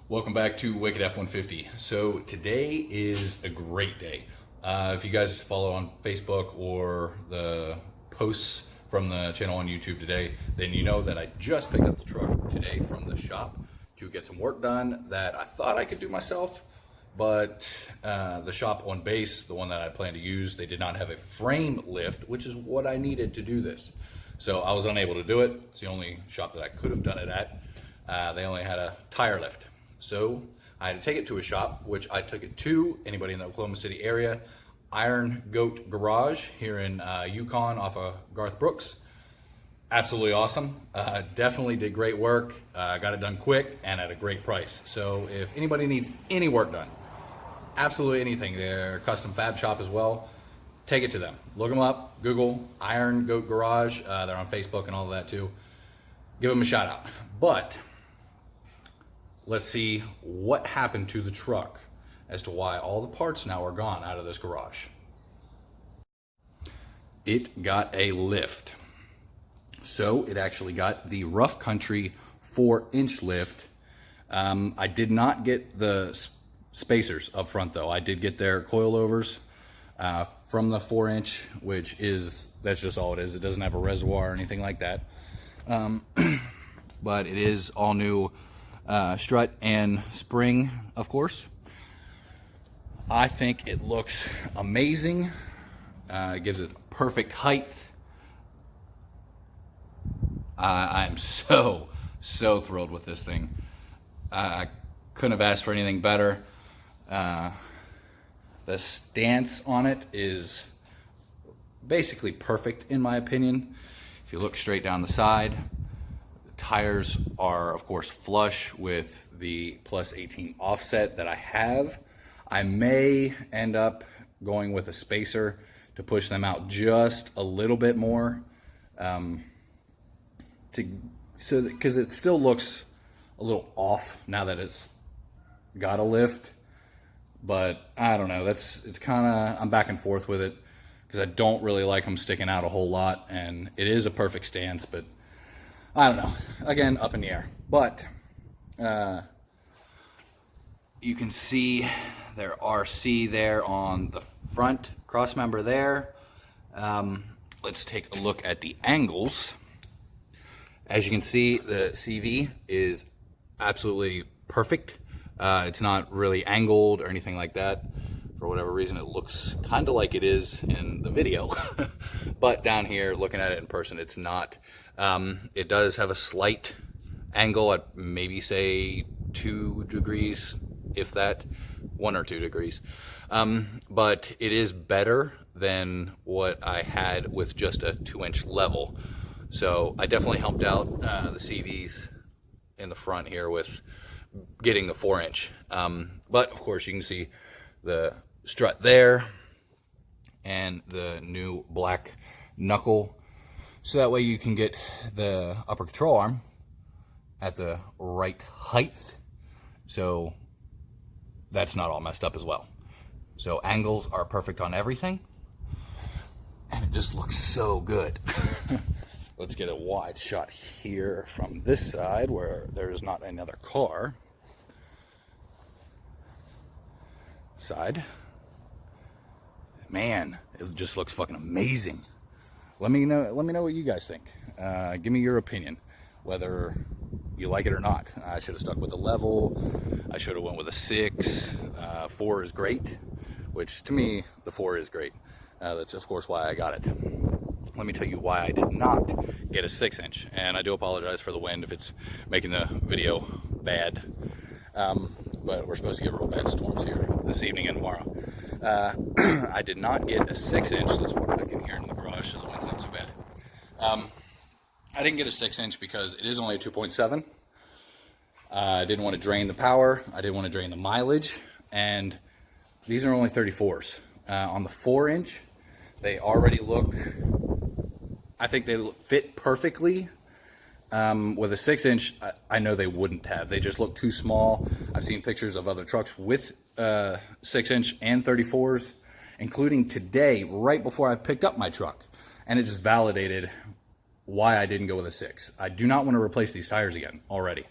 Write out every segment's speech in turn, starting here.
Welcome back to Wicked F150. So today is a great day. If you guys follow on Facebook or the posts from the channel on YouTube today, then you know that I just picked up the truck today from the shop to get some work done that I thought I could do myself, but the shop on base, the one that I plan to use, they did not have a frame lift, which is what I needed to do this. So I was unable to do it. It's the only shop that I could have done it at. They only had a tire lift. So I had to take it to a shop, which I took it to. Anybody in the Oklahoma City area, Iron Goat Garage here in Yukon off of Garth Brooks. Absolutely awesome. Definitely did great work. Got it done quick and at a great price. So if anybody needs any work done, absolutely anything, they're a custom fab shop as well. Take it to them. Look them up. Google Iron Goat Garage. They're on Facebook and all of that too. Give them a shout out. But let's see what happened to the truck as to why all the parts now are gone out of this garage. It got a lift. So it actually got the Rough Country 4-inch lift. I did not get the spacers up front though. I did get their coilovers from the 4-inch, that's just all it is. It doesn't have a reservoir or anything like that. But it is all new strut and spring, of course. I think it looks amazing. It gives it perfect height. I'm so thrilled with this thing. I couldn't have asked for anything better. The stance on it is basically perfect in my opinion. If you look straight down the side, the tires are of course flush with the plus 18 offset that I have. I may end up going with a spacer to push them out just a little bit more, because it still looks a little off now that it's got a lift. But I don't know, it's kind of, I'm back and forth with it because I don't really like them sticking out a whole lot, and it is a perfect stance, but I don't know, again, up in the air. But you can see their RC there on the front cross member there. Let's take a look at the angles. As you can see, the CV is absolutely perfect. It's not really angled or anything like that. For whatever reason, it looks kind of like it is in the video. But down here, looking at it in person, it's not. It does have a slight angle at maybe say 2 degrees, if that, 1 or 2 degrees. But it is better than what I had with just a 2-inch level. So I definitely helped out the CVs in the front here with getting the 4-inch. But of course you can see the strut there and the new black knuckle. So that way you can get the upper control arm at the right height. So that's not all messed up as well. So angles are perfect on everything. And it just looks so good. Let's get a wide shot here from this side where there's not another car. Side. Man, it just looks fucking amazing. Let me know what you guys think. Give me your opinion, whether you like it or not. I should have stuck with a level. I should have went with a 6. 4 is great, which to me, the 4 is great. That's of course why I got it. Let me tell you why I did not get a 6-inch, and I do apologize for the wind if it's making the video bad. But we're supposed to get real bad storms here this evening and tomorrow. I did not get a 6-inch. Let's walk back in here in the garage so the wind's not so bad. I didn't get a 6-inch because it is only a 2.7. I didn't want to drain the power. I didn't want to drain the mileage. And these are only 34s. On the 4-inch, they already look, I think they fit perfectly. With a 6-inch, I know they wouldn't have. They just look too small. I've seen pictures of other trucks with 6-inch and 34s, including today, right before I picked up my truck. And it just validated why I didn't go with a 6. I do not want to replace these tires again already.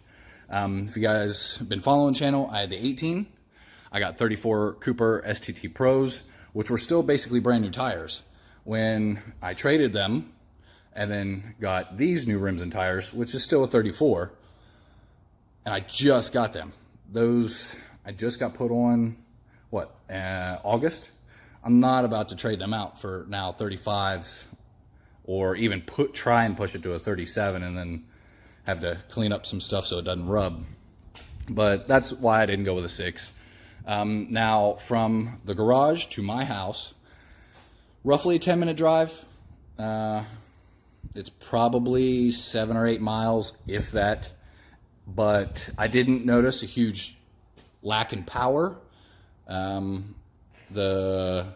If you guys have been following the channel, I had the 18. I got 34 Cooper STT Pros, which were still basically brand new tires. When I traded them and then got these new rims and tires, which is still a 34, and I just got them. Those I just got put on, what, August? I'm not about to trade them out for now 35s, or even try and push it to a 37 and then have to clean up some stuff so it doesn't rub. But that's why I didn't go with a 6. Now, from the garage to my house, roughly a 10-minute drive. It's probably 7 or 8 miles, if that. But I didn't notice a huge lack in power. The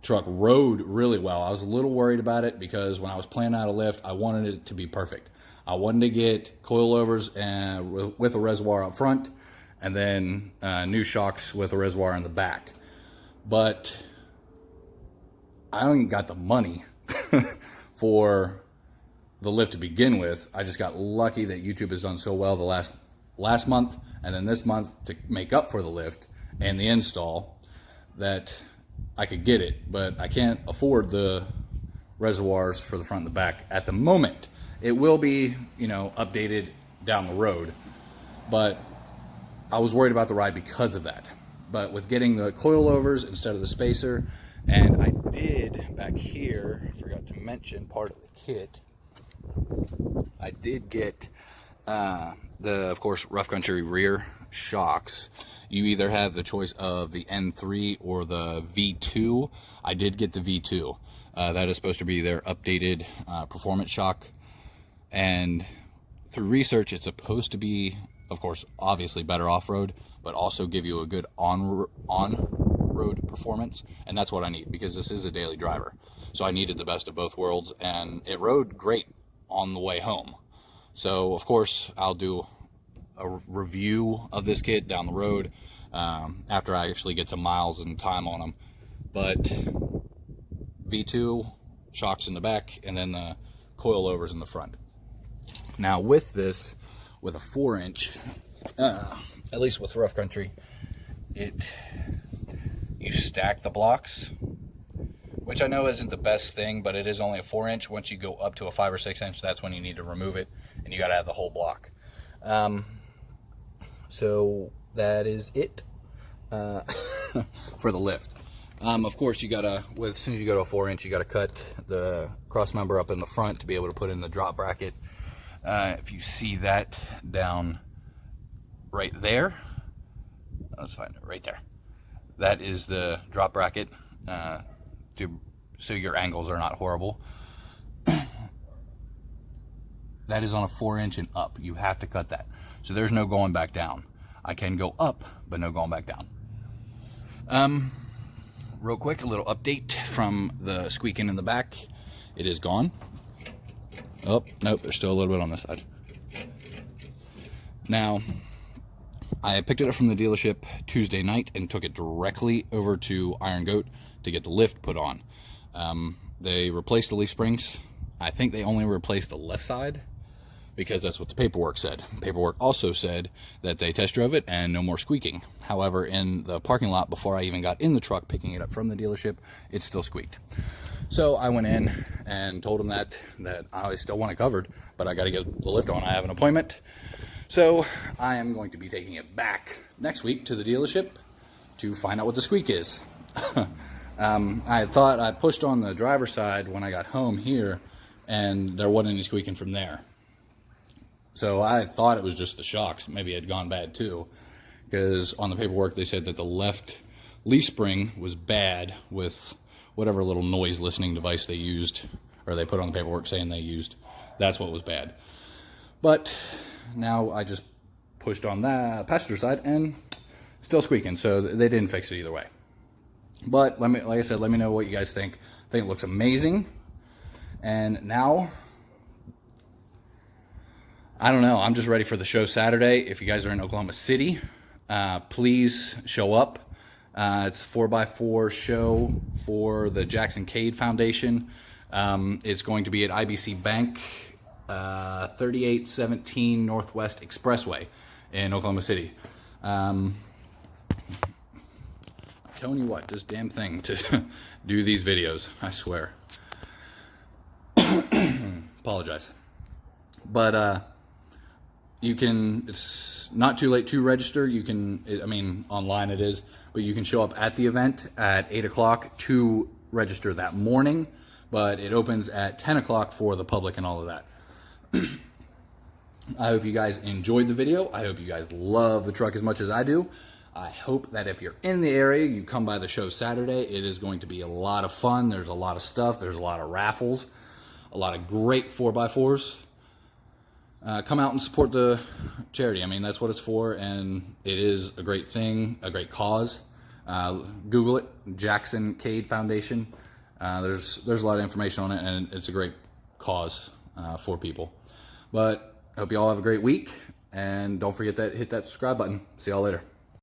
truck rode really well. I was a little worried about it because when I was planning out a lift, I wanted it to be perfect. I wanted to get coilovers and with a reservoir up front, and then new shocks with a reservoir in the back. But I only got the money for the lift to begin with. I just got lucky that YouTube has done so well the last month and then this month to make up for the lift and the install that I could get it, but I can't afford the reservoirs for the front and the back at the moment. It will be, updated down the road, but I was worried about the ride because of that. But with getting the coilovers instead of the spacer, and I did back here, forgot to mention part of the kit, I did get of course, rough country rear shocks. You either have the choice of the N3 or the V2. I did get the V2. That is supposed to be their updated performance shock. And through research, it's supposed to be, of course, obviously better off-road, but also give you a good on-road performance. And that's what I need, because this is a daily driver. So I needed the best of both worlds, and it rode great on the way home. So, of course, I'll do a review of this kit down the road after I actually get some miles and time on them. But V2 shocks in the back, and then the coilovers in the front. Now with this, with a 4-inch, at least with rough country, you stack the blocks, which I know isn't the best thing, but it is only a 4-inch. Once you go up to a 5 or 6-inch, that's when you need to remove it, and you got to have the whole block. So that is it for the lift. Of course, you gotta, as soon as you go to a 4-inch, you gotta cut the cross member up in the front to be able to put in the drop bracket. If you see that down right there, let's find it right there. That is the drop bracket, so your angles are not horrible. That is on a 4-inch and up. You have to cut that. So there's no going back down. I can go up, but no going back down. Real quick, a little update from the squeaking in the back. It is gone. Oh, nope, there's still a little bit on this side. Now, I picked it up from the dealership Tuesday night and took it directly over to Iron Goat to get the lift put on. They replaced the leaf springs. I think they only replaced the left side, because that's what the paperwork said. Paperwork also said that they test drove it and no more squeaking. However, in the parking lot, before I even got in the truck picking it up from the dealership, it still squeaked. So I went in and told them that I still want it covered, but I got to get the lift on. I have an appointment. So I am going to be taking it back next week to the dealership to find out what the squeak is. I thought I pushed on the driver's side when I got home here, and there wasn't any squeaking from there. So I thought it was just the shocks. Maybe it had gone bad too, because on the paperwork they said that the left leaf spring was bad with whatever little noise listening device they used, or they put on the paperwork saying they used. That's what was bad. But now I just pushed on that passenger side and still squeaking, so they didn't fix it either way. But like I said, let me know what you guys think. I think it looks amazing. And now, I don't know, I'm just ready for the show Saturday. If you guys are in Oklahoma City, please show up. It's a 4x4 show for the Jackson Cade Foundation. It's going to be at IBC Bank, 3817 Northwest Expressway. in Oklahoma City. I'm telling you what, this damn thing to do these videos, I swear. Apologize. But you can, it's not too late to register. You can, I mean, online it is, but you can show up at the event at 8 o'clock to register that morning, but it opens at 10 o'clock for the public and all of that. I hope you guys enjoyed the video. I hope you guys love the truck as much as I do. I hope that if you're in the area, you come by the show Saturday. It is going to be a lot of fun. There's a lot of stuff. There's a lot of raffles, a lot of great 4x4s. Come out and support the charity. I mean, that's what it's for, and it is a great thing, a great cause. Google it, Jackson Cade Foundation. There's a lot of information on it, and it's a great cause for people. But I hope you all have a great week, and don't forget to hit that subscribe button. See y'all later.